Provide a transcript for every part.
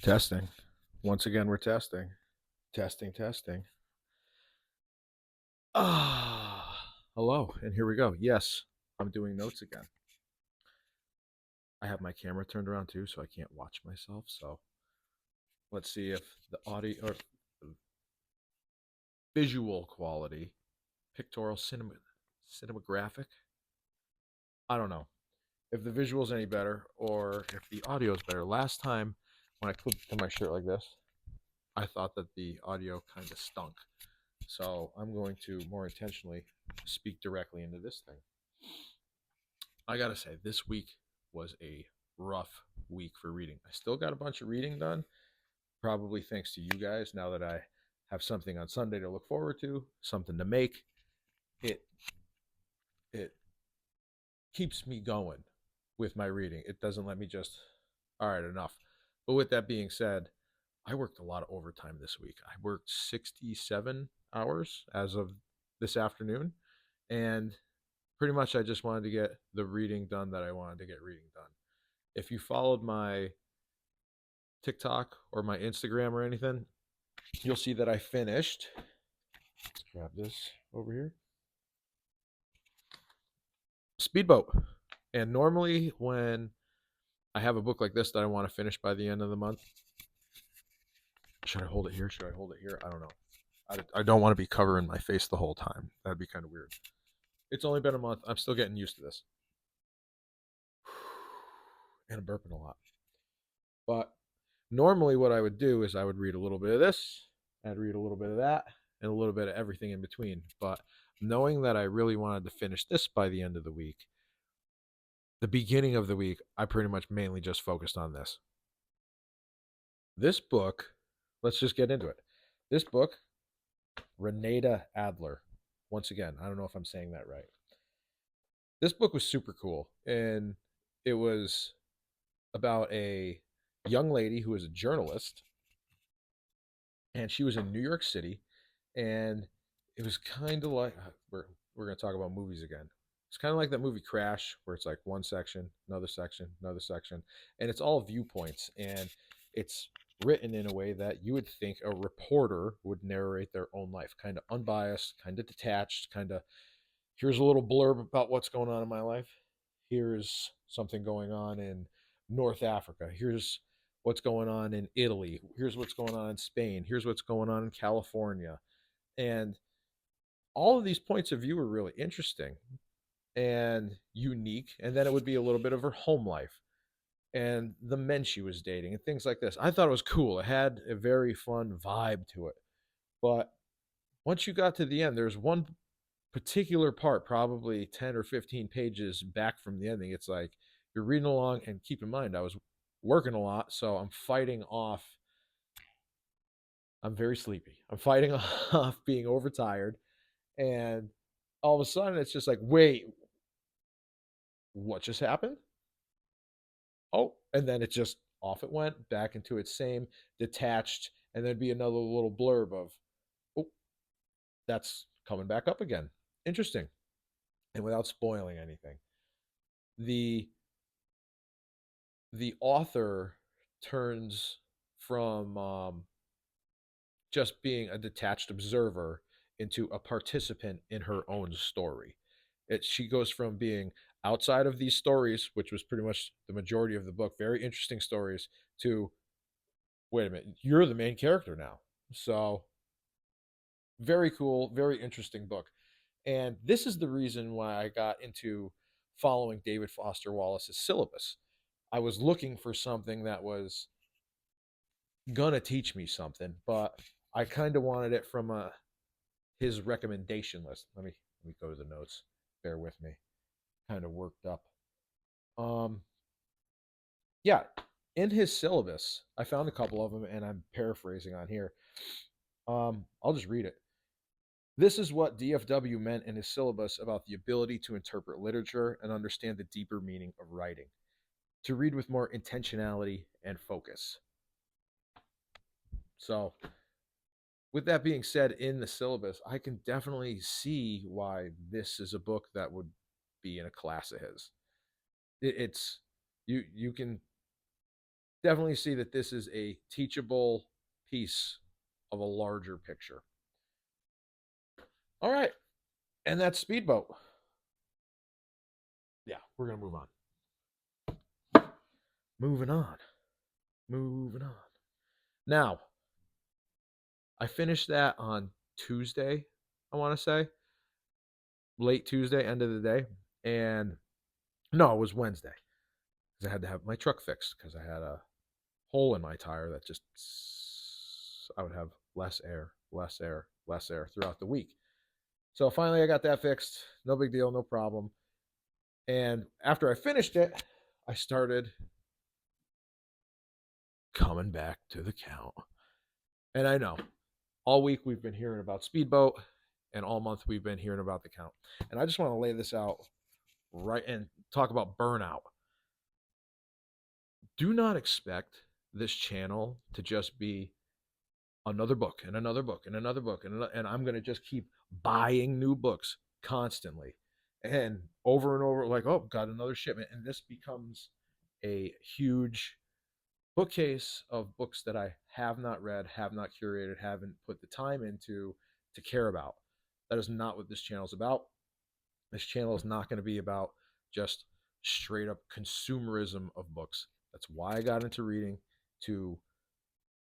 Testing. Once again, we're testing. Testing, testing. Hello, and here we go. Yes, I'm doing notes again. I have my camera turned around too, so I can't watch myself. So let's see if the audio or visual quality, pictorial cinematographic. I don't know if the visual's any better or if the audio is better. Last time when I clipped in my shirt like this, I thought that the audio kind of stunk. So I'm going to more intentionally speak directly into this thing. I gotta say, this week was a rough week for reading. I still got a bunch of reading done, probably thanks to you guys. Now that I have something on Sunday to look forward to, something to make, it it keeps me going with my reading. It doesn't let me just, all right, enough. But with that being said, I worked a lot of overtime this week. I worked 67 hours as of this afternoon, and pretty much I just wanted to get the reading done that I wanted to get reading done. If you followed my TikTok or my Instagram or anything, you'll see that I finished. Let's grab this over here. Speedboat. And normally when I have a book like this that I want to finish by the end of the month, should I hold it here? Should I hold it here? I don't know. I don't want to be covering my face the whole time. That'd be kind of weird. It's only been a month. I'm still getting used to this. And I'm burping a lot. But normally what I would do is I would read a little bit of this, I'd read a little bit of that, and a little bit of everything in between. But knowing that I really wanted to finish this by the end of the week, the beginning of the week, I pretty much mainly just focused on this. This book, let's just get into it. This book, Renata Adler. Once again, I don't know if I'm saying that right. This book was super cool. And it was about a young lady who is a journalist, and she was in New York City, and it was kind of like we're going to talk about movies again. It's kind of like that movie Crash, where it's like one section, another section, another section, and it's all viewpoints, and it's written in a way that you would think a reporter would narrate their own life, kind of unbiased, kind of detached, kind of here's a little blurb about what's going on in my life. Here's something going on in North Africa. Here's what's going on in Italy. Here's what's going on in Spain. Here's what's going on in California. And all of these points of view are really interesting and unique. And then it would be a little bit of her home life and the men she was dating and things like this. I thought it was cool. It had a very fun vibe to it. But once you got to the end, there's one particular part, probably 10 or 15 pages back from the ending. It's like you're reading along, and keep in mind, I was working a lot, so I'm fighting off. I'm very sleepy. I'm fighting off being overtired. And all of a sudden, it's just like, wait, what just happened? Oh, and then it just off it went back into its same detached, and there'd be another little blurb of, oh, that's coming back up again. Interesting. And without spoiling anything, the the author turns from just being a detached observer into a participant in her own story. She goes from being outside of these stories, which was pretty much the majority of the book, very interesting stories, to wait a minute, you're the main character now. So very cool, very interesting book. And this is the reason why I got into following David Foster Wallace's syllabus. I was looking for something that was gonna teach me something, but I kind of wanted it from his recommendation list. Let me go to the notes. Bear with me. Kind of worked up. Um, yeah, in his syllabus, I found a couple of them, and I'm paraphrasing on here. I'll just read it. This is what DFW meant in his syllabus about the ability to interpret literature and understand the deeper meaning of writing, to read with more intentionality and focus. So, with that being said, in the syllabus, I can definitely see why this is a book that would be in a class of his. It's you can definitely see that this is a teachable piece of a larger picture. All right. And that's Speedboat. Yeah, we're going to move on. Moving on. Moving on. Now, I finished that on Tuesday, I want to say. Late Tuesday, end of the day. And no, it was Wednesday. Because I had to have my truck fixed because I had a hole in my tire that just, I would have less air, less air, less air throughout the week. So finally I got that fixed. No big deal, no problem. And after I finished it, I started coming back to the count. And I know all week we've been hearing about Speedboat, and all month we've been hearing about the count. And I just want to lay this out right and talk about burnout. Do not expect this channel to just be another book and another book and another book and I'm going to just keep buying new books constantly and over, like, oh, got another shipment, and this becomes a huge bookcase of books that I have not read, have not curated, haven't put the time into to care about. That is not what this channel is about. This channel is not going to be about just straight up consumerism of books. That's why I got into reading, to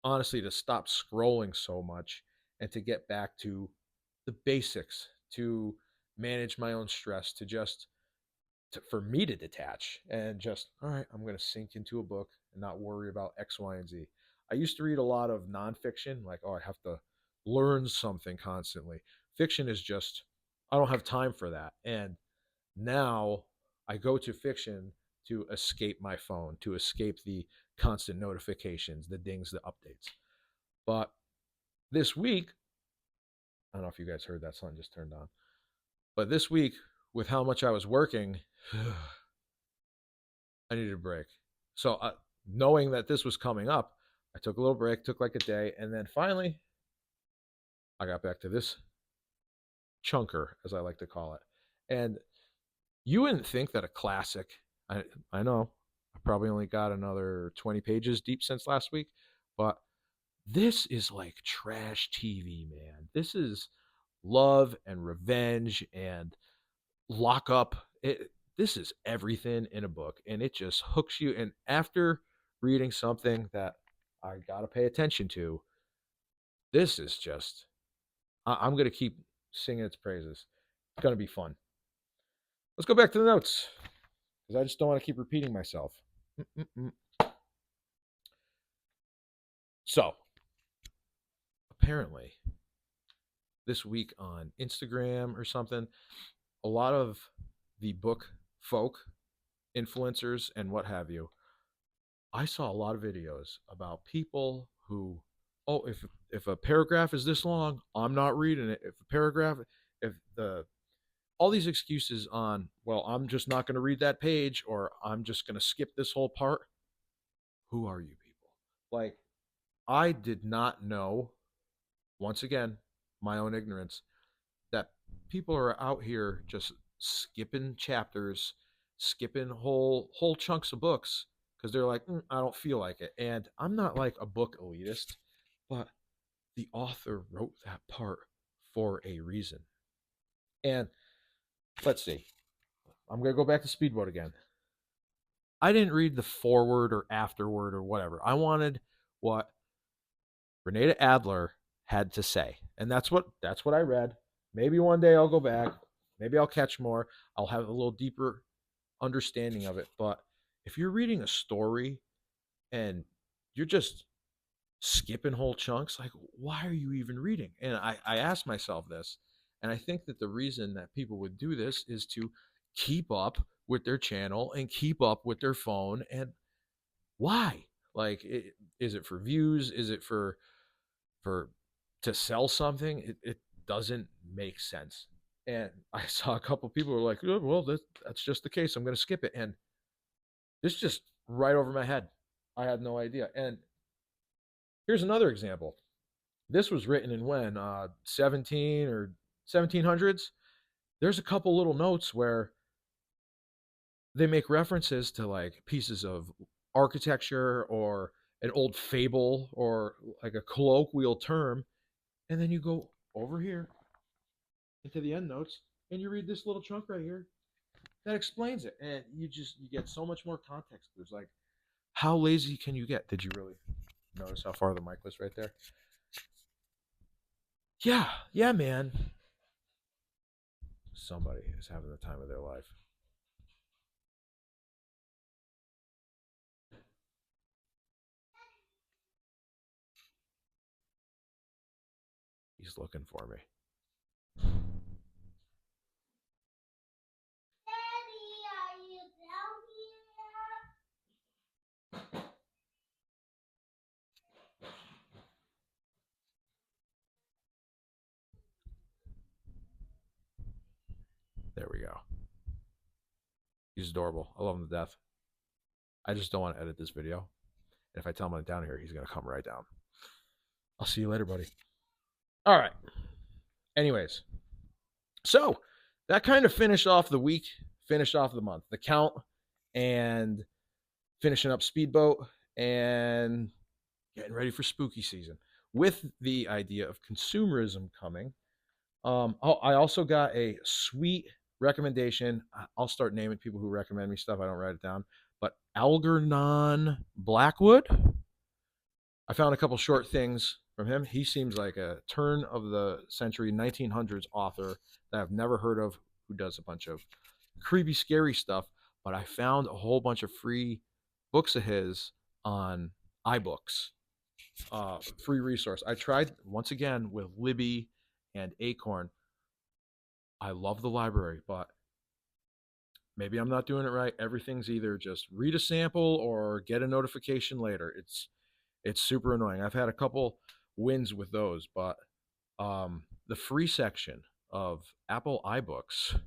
honestly to stop scrolling so much and to get back to the basics, to manage my own stress, to just for me to detach and just, all right, I'm going to sink into a book and not worry about X, Y, and Z. I used to read a lot of nonfiction, like, oh, I have to learn something constantly. Fiction is just, I don't have time for that. And now I go to fiction to escape my phone, to escape the constant notifications, the dings, the updates. But this week, I don't know if you guys heard that sun just turned on, but this week, with how much I was working, I needed a break. So, knowing that this was coming up, I took a little break, took like a day, and then finally, I got back to this chunker, as I like to call it. And you wouldn't think that a classic, I know, I probably only got another 20 pages deep since last week, but this is like trash TV, man. This is love and revenge and lock up. This is everything in a book, and it just hooks you. And after reading something that I got to pay attention to, this is just, I'm going to keep singing its praises. It's going to be fun. Let's go back to the notes because I just don't want to keep repeating myself. So, apparently, this week on Instagram or something, a lot of the book folk, influencers, and what have you, I saw a lot of videos about people who, oh, if a paragraph is this long, I'm not reading it. If a paragraph, if the all these excuses on, well, I'm just not going to read that page, or I'm just going to skip this whole part. Who are you people? Like, I did not know, once again, my own ignorance, that people are out here just skipping chapters, skipping whole chunks of books because they're like, I don't feel like it. And I'm not like a book elitist, but the author wrote that part for a reason. And let's see. I'm going to go back to Speedboat again. I didn't read the foreword or afterword or whatever. I wanted what Renata Adler had to say. And that's what I read. Maybe one day I'll go back. Maybe I'll catch more. I'll have a little deeper understanding of it. But if you're reading a story and you're just skipping whole chunks, like, why are you even reading? And I asked myself this, and I think that the reason that people would do this is to keep up with their channel and keep up with their phone. And why? Like, is it for views? Is it for to sell something? It doesn't make sense. And I saw a couple people were like, oh, well, that's just the case. I'm going to skip it. And this just right over my head. I had no idea. And here's another example. This was written in when 17 or 1700s. There's a couple little notes where they make references to like pieces of architecture or an old fable or like a colloquial term, and then you go over here into the end notes and you read this little chunk right here that explains it, and you get so much more context. There's like, how lazy can you get? Did you really notice how far the mic was right there? Yeah, yeah, man. Somebody is having the time of their life. He's looking for me. There we go. He's adorable. I love him to death. I just don't want to edit this video. And if I tell him I'm down here, he's going to come right down. I'll see you later, buddy. All right. Anyways, so that kind of finished off the week, finished off the month, the count, and finishing up Speedboat and getting ready for spooky season with the idea of consumerism coming. I also got a sweet recommendation. I'll start naming people who recommend me stuff. I don't write it down, but Algernon Blackwood. I found a couple short things from him. He seems like a turn of the century 1900s author that I've never heard of, who does a bunch of creepy, scary stuff. But I found a whole bunch of free books of his on iBooks, free resource. I tried once again with Libby and Acorn. I love the library, but maybe I'm not doing it right. Everything's either just read a sample or get a notification later. It's super annoying. I've had a couple wins with those, but the free section of Apple iBooks,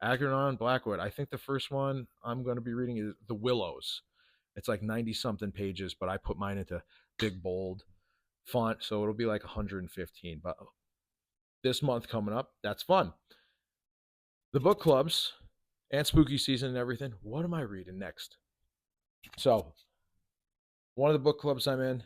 Algernon Blackwood. I think the first one I'm going to be reading is The Willows. It's like 90 something pages, but I put mine into big bold font, so it'll be like 115. But this month coming up, that's fun. The book clubs and spooky season and everything. What am I reading next? So, one of the book clubs I'm in,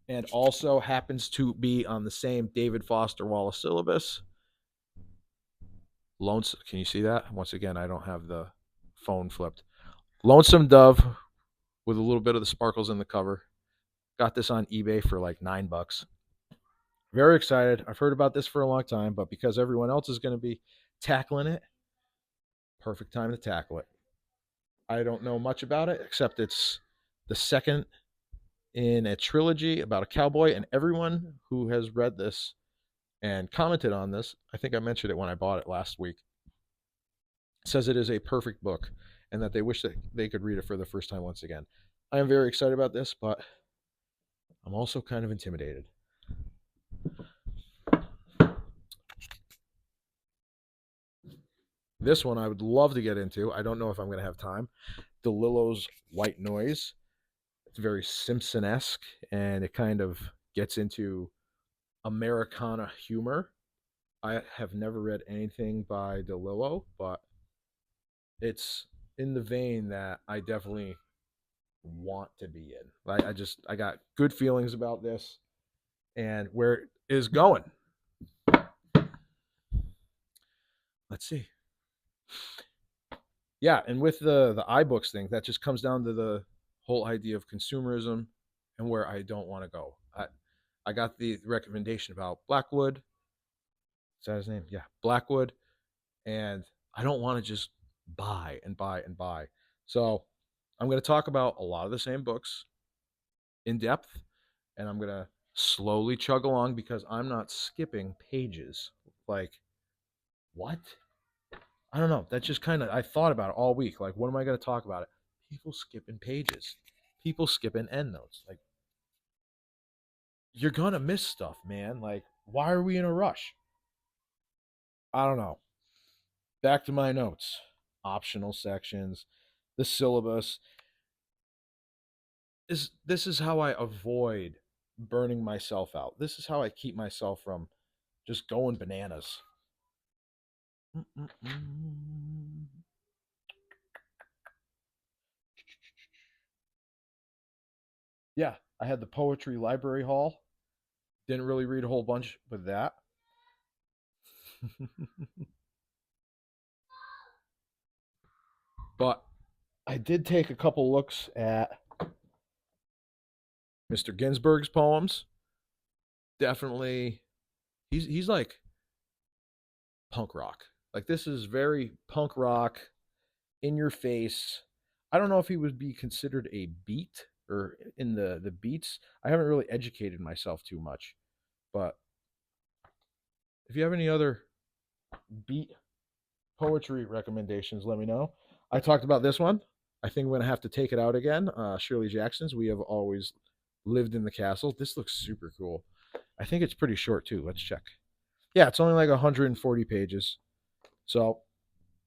and also happens to be on the same David Foster Wallace syllabus. Lonesome. Can you see that? Once again, I don't have the phone flipped. Lonesome Dove with a little bit of the sparkles in the cover. Got this on eBay for like $9. Very excited. I've heard about this for a long time, but because everyone else is going to be tackling it, perfect time to tackle it. I don't know much about it, except it's the second in a trilogy about a cowboy, and everyone who has read this and commented on this, I think I mentioned it when I bought it last week, says it is a perfect book and that they wish that they could read it for the first time once again. I am very excited about this, but I'm also kind of intimidated. This one I would love to get into. I don't know if I'm going to have time. DeLillo's White Noise. It's very Simpson-esque, and it kind of gets into Americana humor. I have never read anything by DeLillo, but it's in the vein that I definitely want to be in. I got good feelings about this and where it is going. Let's see. Yeah, and with the iBooks thing, that just comes down to the whole idea of consumerism and where I don't want to go. I got the recommendation about Blackwood. Is that his name? Yeah, Blackwood. And I don't want to just buy and buy and buy. So I'm going to talk about a lot of the same books in depth, and I'm going to slowly chug along because I'm not skipping pages. Like, what? I don't know. That's just kind of, I thought about it all week. Like, what am I going to talk about it? People skipping pages, people skipping endnotes. Like, you're going to miss stuff, man. Like, why are we in a rush? I don't know. Back to my notes. Optional sections, the syllabus. This is how I avoid burning myself out. This is how I keep myself from just going bananas. Yeah, I had the poetry library haul. Didn't really read a whole bunch with that. But I did take a couple looks at Mr. Ginsberg's poems. Definitely, he's like punk rock. Like this is very punk rock, in your face. I don't know if he would be considered a beat or in the beats. I haven't really educated myself too much, but if you have any other beat poetry recommendations, let me know. I talked about this one. I think I'm gonna have to take it out again. Shirley Jackson's "We Have Always Lived in the Castle." This looks super cool. I think it's pretty short too. Let's check. Yeah, it's only like 140 pages. So,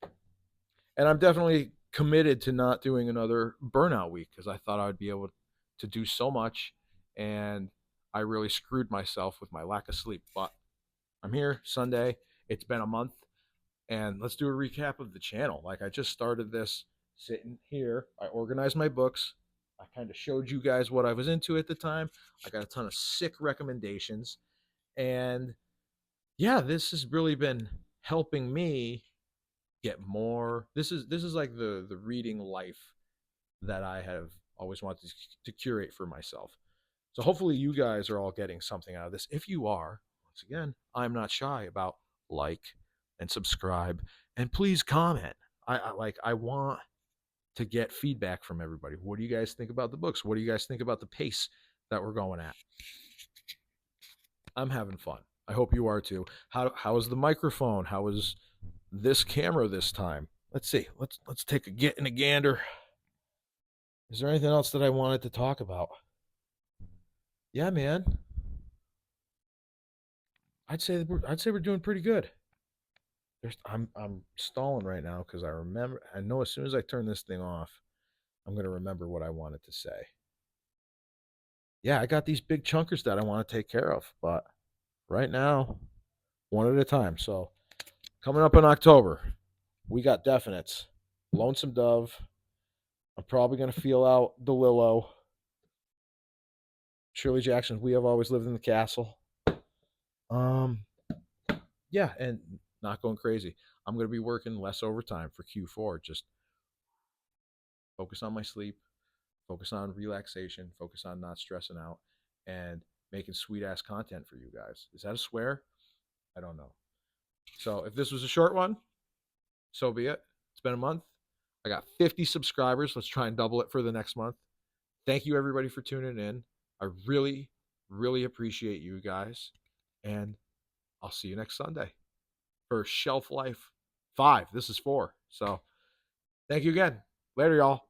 and I'm definitely committed to not doing another burnout week because I thought I would be able to do so much, and I really screwed myself with my lack of sleep. But I'm here Sunday. It's been a month, and let's do a recap of the channel. Like I just started this sitting here. I organized my books. I kind of showed you guys what I was into at the time. I got a ton of sick recommendations, and yeah, this has really been helping me get more. This is like the reading life that I have always wanted to curate for myself. So hopefully you guys are all getting something out of this. If you are, once again, I'm not shy about like and subscribe and please comment. I want to get feedback from everybody. What do you guys think about the books? What do you guys think about the pace that we're going at? I'm having fun. I hope you are too. How is the microphone? How is this camera this time? Let's see. Let's take a get and a gander. Is there anything else that I wanted to talk about? Yeah, man. I'd say we're doing pretty good. I'm stalling right now because I know as soon as I turn this thing off, I'm gonna remember what I wanted to say. Yeah, I got these big chunkers that I want to take care of, but right now, one at a time. So coming up in October, we got definites. Lonesome Dove. I'm probably gonna feel out DeLillo. Shirley Jackson. We Have Always Lived in the Castle. Um, yeah, and not going crazy. I'm going to be working less overtime for Q4. Just focus on my sleep, focus on relaxation, focus on not stressing out, and making sweet ass content for you guys. Is that a swear? I don't know. So if this was a short one, so be it. It's been a month. I got 50 subscribers. Let's try and double it for the next month. Thank you, everybody, for tuning in. I really, really appreciate you guys. And I'll see you next Sunday for Shelf Life 5. This is 4. So thank you again. Later, y'all.